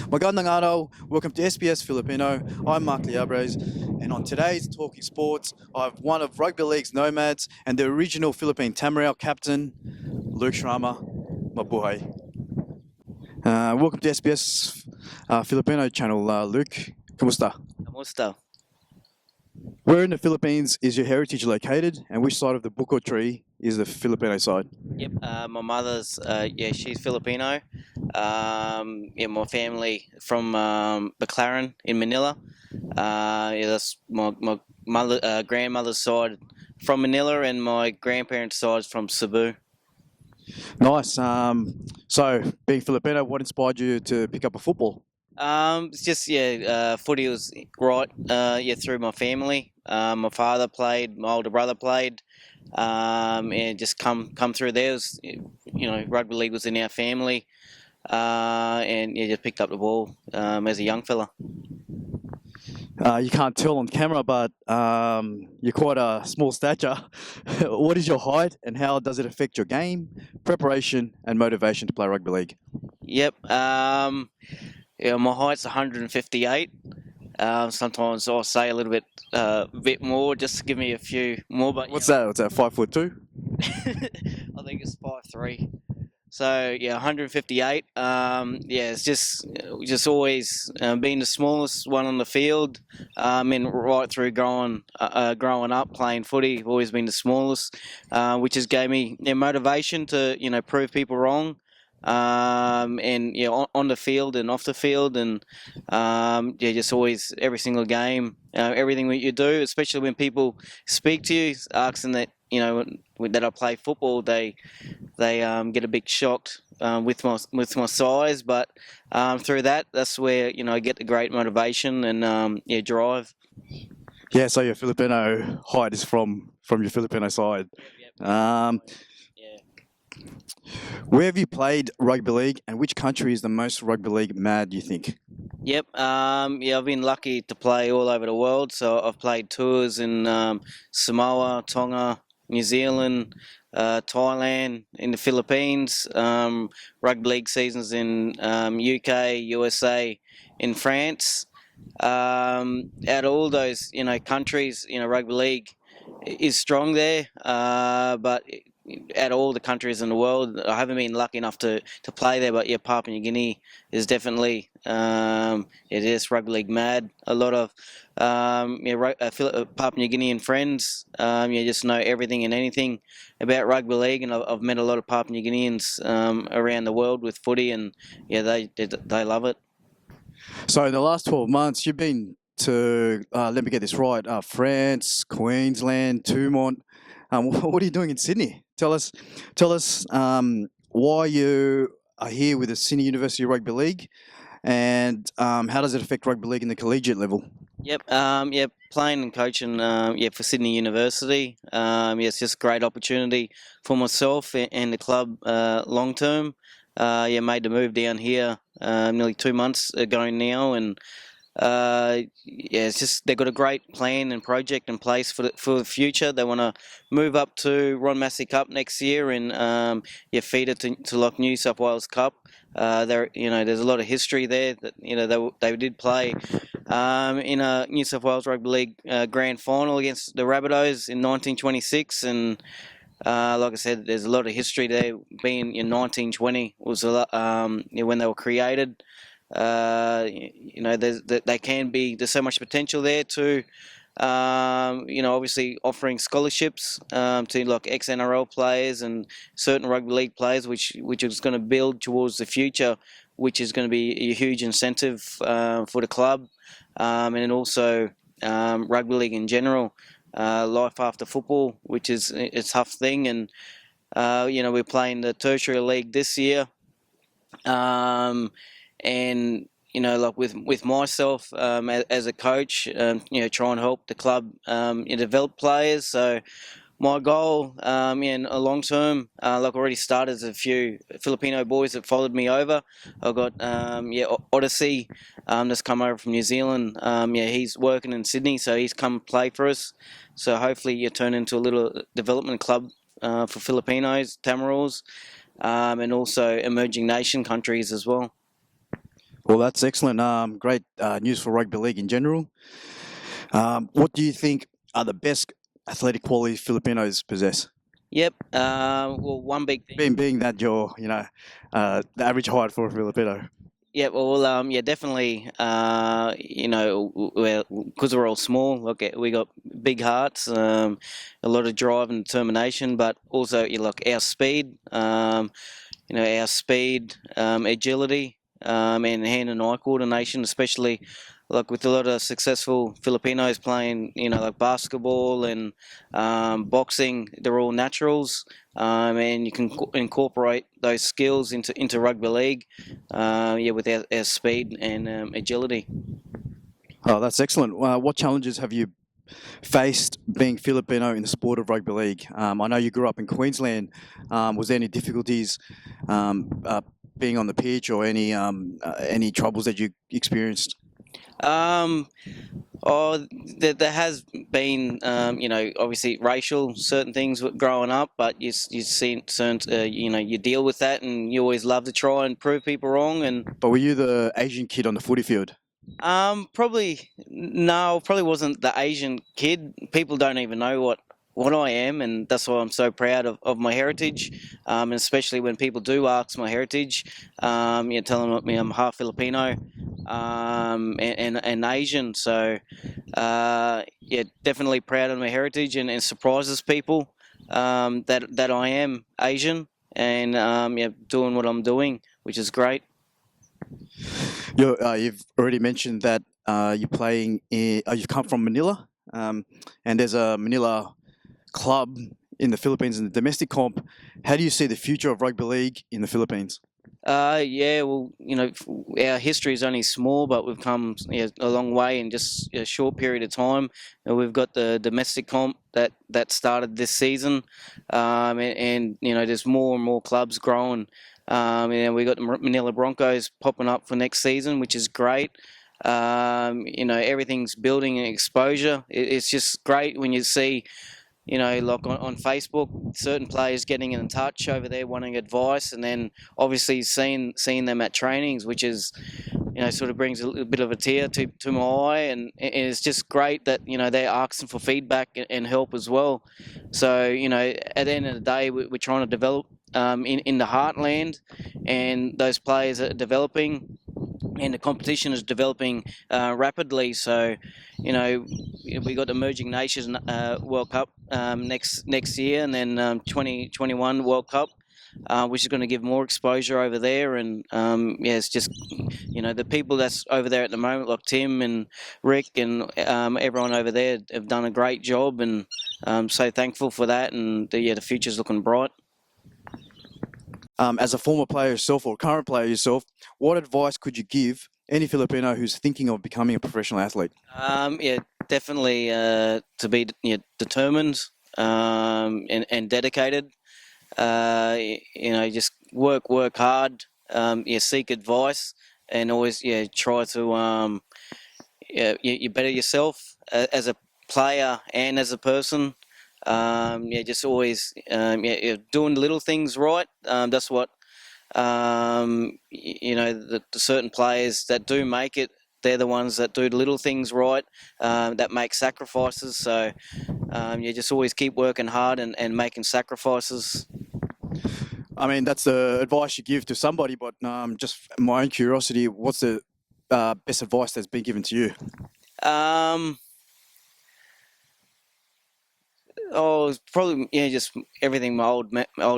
Magandang araw. Welcome to SBS Filipino. I'm Mark Liabres, and on today's Talking Sports, I have one of Rugby League's nomads and the original Philippine Tamarail captain, Luke Srama. Mabuhay. Welcome to SBS Filipino channel, Luke. Kamusta? Kamusta? Where in the Philippines is your heritage located, and which side of the Bukor tree is the Filipino side? Yep, my mother's, she's Filipino. My family from McLaren in Manila. That's my mother, grandmother's side from Manila, and my grandparents' side from Cebu. Nice. So, being Filipino, what inspired you to pick up a football? It's just footy was right. Through my family. My father played, my older brother played, and just come through there. Rugby league was in our family, and just picked up the ball as a young fella. You can't tell on camera, but you're quite a small stature. What is your height, and how does it affect your game, preparation, and motivation to play rugby league? Yep. My height's 158. Sometimes I'll say a little bit more just to give me a few more. But What's that? What's that? 5'2"? I think it's 5'3". So 158. It's just always being the smallest one on the field. And right through growing up playing footy, always been the smallest, which has gave me motivation to prove people wrong. On the field and off the field, and just always every single game, everything that you do, especially when people speak to you, asking that that I play football, they get a bit shocked with my size, but through that's where I get the great motivation and drive. Yeah, so your Filipino height is from your Filipino side. Yep. Where have you played rugby league, and which country is the most rugby league mad, do you think? Yep. I've been lucky to play all over the world. So I've played tours in Samoa, Tonga, New Zealand, Thailand, in the Philippines. Rugby league seasons in UK, USA, in France. Out of all those countries, rugby league is strong there, but out of all the countries in the world, I haven't been lucky enough to play there. But Papua New Guinea is definitely it is rugby league mad. A lot of Papua New Guinean friends, just know everything and anything about rugby league, and I've met a lot of Papua New Guineans around the world with footy, and they love it. So in the last 12 months, you've been to, let me get this right, France, Queensland, Tumont. What are you doing in Sydney? Tell us why you are here with the Sydney University Rugby League, and how does it affect rugby league in the collegiate level? Yep. Playing and coaching. For Sydney University. It's just a great opportunity for myself and the club long term. Made the move down here nearly 2 months ago now, and it's just they've got a great plan and project in place for the future. They want to move up to Ron Massey Cup next year, and feed it to like New South Wales Cup. There's a lot of history there that they did play in a New South Wales Rugby League grand final against the Rabbitohs in 1926, and like I said, there's a lot of history there. Being in 1920 was a lot, when they were created. There's so much potential there to, obviously offering scholarships to like ex-NRL players and certain rugby league players, which is going to build towards the future, which is going to be a huge incentive for the club, and then also rugby league in general. Life after football, which is a tough thing, and we're playing the tertiary league this year, and like with myself as a coach, try and help the club develop players. So my goal in a long term, like already started, as a few Filipino boys that followed me over. I've got Odyssey that's come over from New Zealand. He's working in Sydney, so he's come play for us. So hopefully you turn into a little development club for Filipinos, Tamarails, and also emerging nation countries as well. Well, that's excellent. Great news for rugby league in general. What do you think are the best athletic qualities Filipinos possess? Yep. Well, one big thing. Being that you're, the average height for a Filipino. Yeah, well, yeah, definitely. Because we're all small. Look, we got big hearts, a lot of drive and determination, but also you look our speed. Our speed, agility, and hand and eye coordination, especially like with a lot of successful Filipinos playing, like basketball and boxing. They're all naturals, and you can incorporate those skills into rugby league. Yeah, with our speed and agility. Oh, that's excellent. What challenges have you faced being Filipino in the sport of rugby league? I know you grew up in Queensland. Was there any difficulties being on the pitch or any troubles that you experienced? Um, Oh, there has been, obviously racial certain things growing up, but you see certain, you deal with that, and you always love to try and prove people wrong. And But were you the Asian kid on the footy field? probably no, probably wasn't the Asian kid. People don't even know what I am, and that's why I'm so proud of my heritage. And especially when people do ask my heritage, telling me I'm half Filipino, and Asian. So yeah, definitely proud of my heritage, and surprises people that I am Asian, and yeah, doing what I'm doing, which is great. You've already mentioned that you've come from Manila, and there's a Manila club in the Philippines in the domestic comp. How do you see the future of rugby league in the Philippines? Yeah, well, our history is only small, but we've come, a long way in just a short period of time. We've got the domestic comp that started this season, and there's more and more clubs growing. And we got the Manila Broncos popping up for next season, which is great. Everything's building and exposure. It's just great when you see, like on Facebook, certain players getting in touch over there wanting advice, and then obviously seeing them at trainings, which is, sort of brings a little bit of a tear to my eye, and it's just great that they're asking for feedback and help as well. So at the end of the day, we're trying to develop in the heartland, and those players are developing, and the competition is developing rapidly. So, we got the Emerging Nations World Cup next year, and then 2021 World Cup, which is going to give more exposure over there. And yeah, it's just the people that's over there at the moment, like Tim and Rick and everyone over there, have done a great job, and so thankful for that. And the future's looking bright. As a former player yourself or current player yourself, what advice could you give any Filipino who's thinking of becoming a professional athlete? Yeah, definitely to be determined and dedicated. Just work hard. Seek advice, and always try to you better yourself as a player and as a person. Just always doing the little things right. That's what the certain players that do make it. They're the ones that do the little things right, that make sacrifices. So just always keep working hard and making sacrifices. I mean, that's the advice you give to somebody, but just my own curiosity, what's the best advice that's been given to you? Um, it's probably just everything my old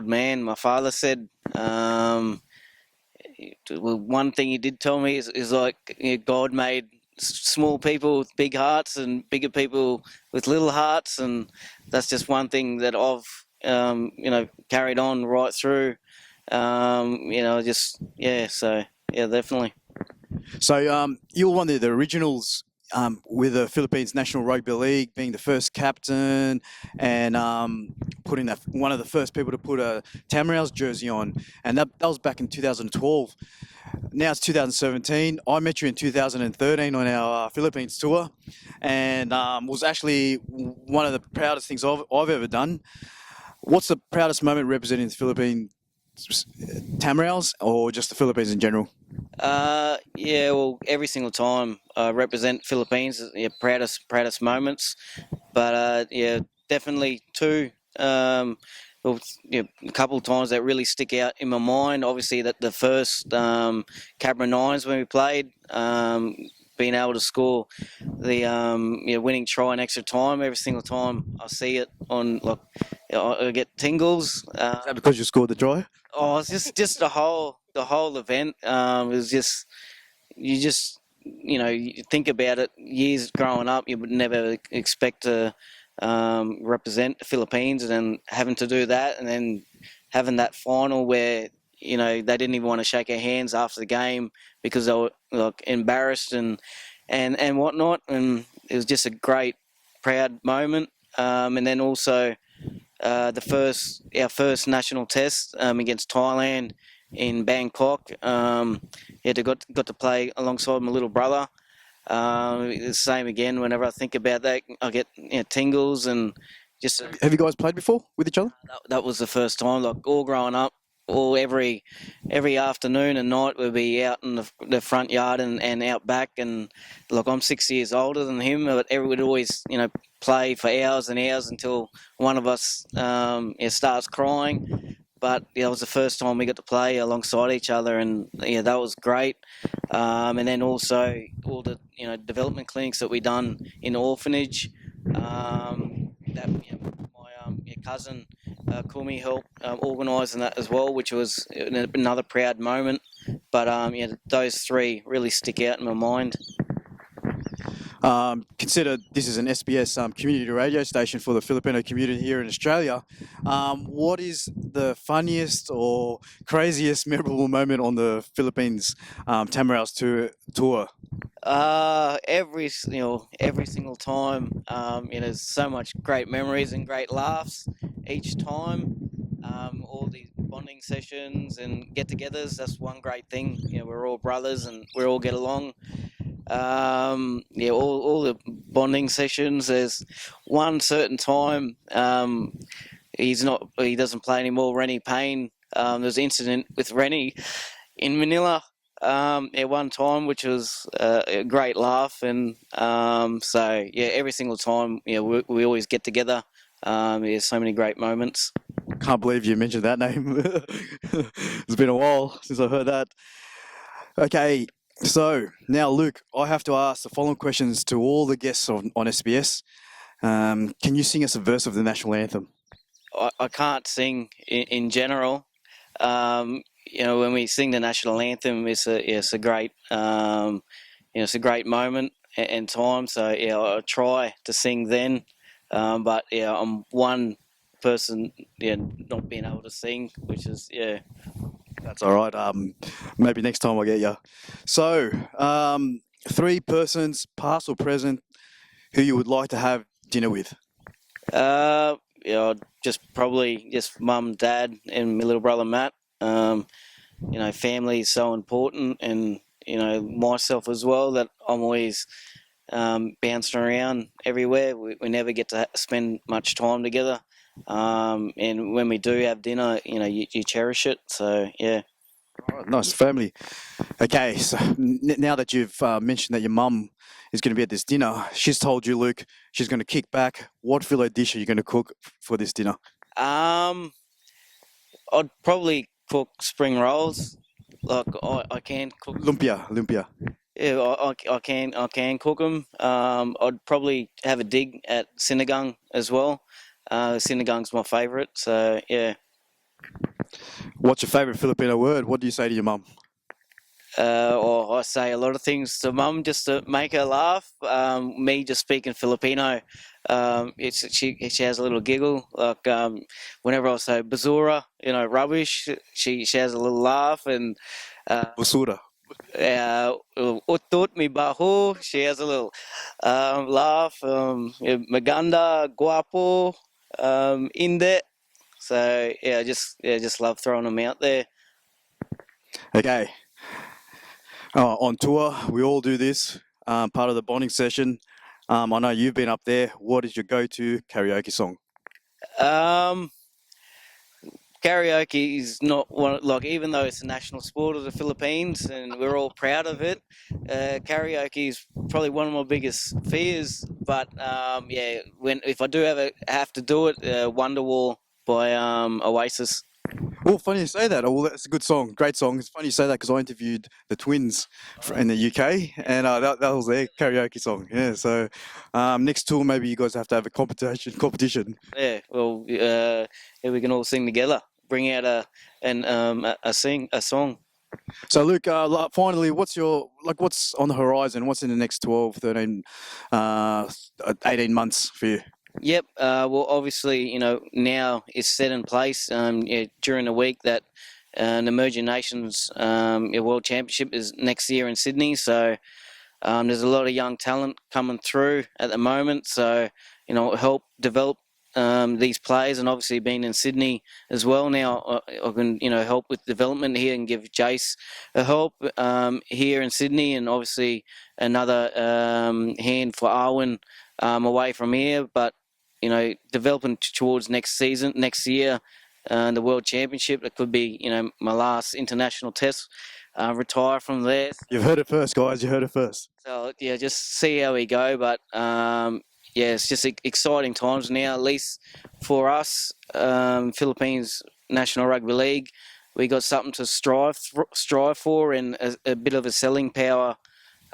man, my father said. Well, one thing he did tell me is like God made small people with big hearts and bigger people with little hearts, and that's just one thing that I've carried on right through. Just so yeah, definitely. So you were one of the originals with the Philippines National Rugby League, being the first captain and putting one of the first people to put a Tamriel's jersey on, and that was back in 2012. Now it's 2017. I met you in 2013 on our Philippines tour, and was actually one of the proudest things I've ever done. What's the proudest moment representing the Philippines Tamriels or just the Philippines in general? Yeah, well, every single time I represent Philippines, yeah, proudest moments. But yeah, definitely two. Well, yeah, a couple of times that really stick out in my mind. Obviously, that the first Cabra Nines when we played, being able to score the winning try in extra time every single time I see it on like I get tingles. Is that because you scored the try? Oh, it's just the whole event. It was just you just you think about it. Years growing up, you would never expect to represent the Philippines, and then having to do that, and then having that final where they didn't even want to shake our hands after the game because they were like embarrassed and whatnot, and it was just a great proud moment. And then also our first national test against Thailand in Bangkok. Yeah, got to play alongside my little brother. The same again. Whenever I think about that, I get tingles and just Have you guys played before with each other? that was the first time. Like all growing up, all every afternoon and night we'd be out in the front yard and out back. And look, I'm 6 years older than him, but we'd always play for hours and hours until one of us starts crying. But yeah, it was the first time we got to play alongside each other, and yeah, that was great. And then also all the development clinics that we done in the orphanage. That my cousin Kumi helped organise that as well, which was another proud moment. But those three really stick out in my mind. Consider this is an SBS community radio station for the Filipino community here in Australia. What is the funniest or craziest memorable moment on the Philippines Tamaraos tour? Every single time, there's so much great memories and great laughs each time. All these bonding sessions and get-togethers. That's one great thing. We're all brothers and we all get along. All the bonding sessions. There's one certain time. He doesn't play anymore. Rennie Payne. There's an incident with Rennie in Manila at one time, which was a great laugh. And so, yeah, every single time, we always get together. There's so many great moments. Can't believe you mentioned that name. It's been a while since I heard that. Okay, so now, Luke, I have to ask the following questions to all the guests on SBS. Can you sing us a verse of the national anthem? I can't sing in general. When we sing the national anthem, it's a great it's a great moment and time. So yeah, I try to sing then, but yeah, I'm one person not being able to sing, which is yeah. That's all right. Maybe next time I'll get you. So, three persons, past or present, who you would like to have dinner with. Just probably just mum, dad, and my little brother Matt. Um, family is so important, and myself as well. That I'm always bouncing around everywhere. We never get to spend much time together. And when we do have dinner, you cherish it. So yeah. All right, nice family. Okay, so now that you've mentioned that your mum is going to be at this dinner, she's told you, Luke, she's going to kick back. What filo dish are you going to cook for this dinner? Um, I'd probably cook spring rolls. Like I can cook. Lumpia, lumpia. Yeah, I can cook them. I'd probably have a dig at sinigang as well. Sinigang's my favourite. So yeah. What's your favourite Filipino word? What do you say to your mum? Or I say a lot of things to mum just to make her laugh. Me just speaking Filipino, she has a little giggle. Like whenever I say basura, rubbish, she has a little laugh. And Busura. utut mi baho, she has a little laugh. Maganda, guapo, inde. So yeah, just love throwing them out there. Okay. On tour, we all do this. Part of the bonding session. I know you've been up there. What is your go-to karaoke song? Um, karaoke is not one like even though it's a national sport of the Philippines and we're all proud of it. Karaoke is probably one of my biggest fears. But yeah, when if I do have to do it, Wonderwall by Oasis. Well, funny you say that. Oh, well, that's a good song, great song. It's funny you say that because I interviewed the Twins in the UK, and that was their karaoke song. Yeah, so next tour maybe you guys have to have a competition. Competition. Yeah, well, yeah, we can all sing together. Bring out a song. So, Luke, finally, what's on the horizon? What's in the next 12, 13, 18 months for you? Yep. Well, obviously, now it's set in place. Yeah, during the week that the Emerging Nations World Championship is next year in Sydney. So there's a lot of young talent coming through at the moment. So help develop these players, and obviously being in Sydney as well now, I can help with development here and give Jace a help here in Sydney, and obviously another hand for Arwen away from here. But developing towards next year, the World Championship. That could be my last international test. Retire from there. You've heard it first, guys. You heard it first. So yeah, just see how we go. But yeah, it's just exciting times now, at least for us, Philippines National Rugby League. We got something to strive for, and a bit of a selling power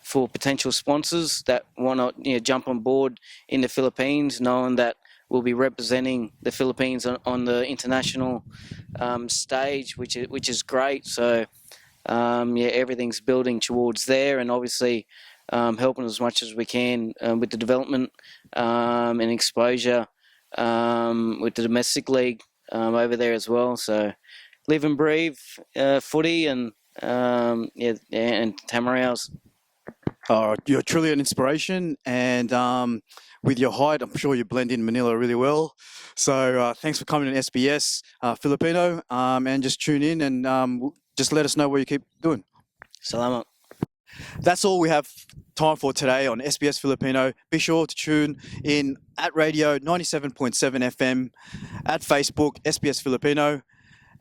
for potential sponsors that want to jump on board in the Philippines, knowing that we'll be representing the Philippines on the international stage, which is great. So yeah, everything's building towards there, and obviously helping as much as we can with the development and exposure with the domestic league over there as well. So live and breathe footy and yeah, and Tamaraos. You're truly an inspiration, and with your height, I'm sure you blend in Manila really well. So thanks for coming to SBS Filipino, and just tune in and just let us know what you keep doing. Salamat. That's all we have time for today on SBS Filipino. Be sure to tune in at radio 97.7 FM, at Facebook SBS Filipino,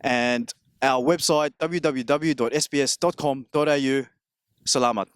and our website www.sbs.com.au. Salamat.